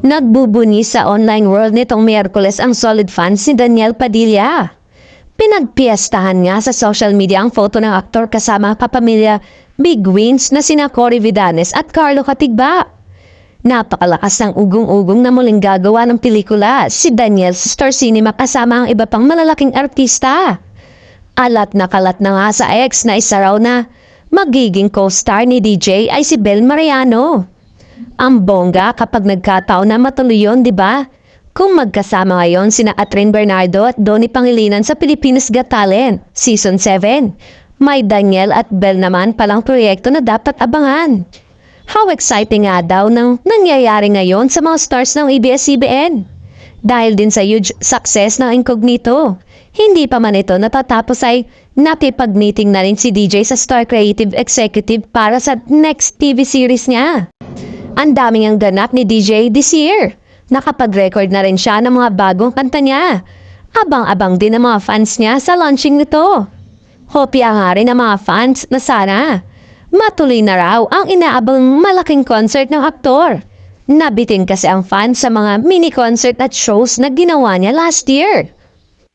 Nagbubuni sa online world nitong Miyerkules ang solid fans ni Daniel Padilla. Pinagpiestahan nga sa social media ang photo ng aktor kasama kapamilya Big Wins na sina Cory Vidanes at Carlo Katigba. Napakalakas ng ugong-ugong na muling gagawa ng pelikula si Daniel sa Star Cinema kasama ang iba pang malalaking artista. Alat na nga sa ex na isa raw na magiging co-star ni DJ ay si Bel Mariano. Ang bongga kapag nagkataon na matuloy yun, di ba? Kung magkasama ngayon sina Atrin Bernardo at Donnie Pangilinan sa Pilipinas Got Talent, Season 7. May Daniel at Bel naman palang proyekto na dapat abangan. How exciting nga daw nang nangyayari ngayon sa mga stars ng ABS-CBN. Dahil din sa huge success ng Incognito, hindi pa man ito natatapos ay nakipag-meeting na rin si DJ sa Star Creative Executive para sa next TV series niya. Ang daming ang ganap ni DJ this year. Nakapag-record na rin siya ng mga bagong kanta niya. Abang-abang din ang mga fans niya sa launching nito. Hopya nga rin ang mga fans na sana matuloy na raw ang inaabang malaking concert ng aktor. Nabitin kasi ang fans sa mga mini-concert at shows na ginawa niya last year.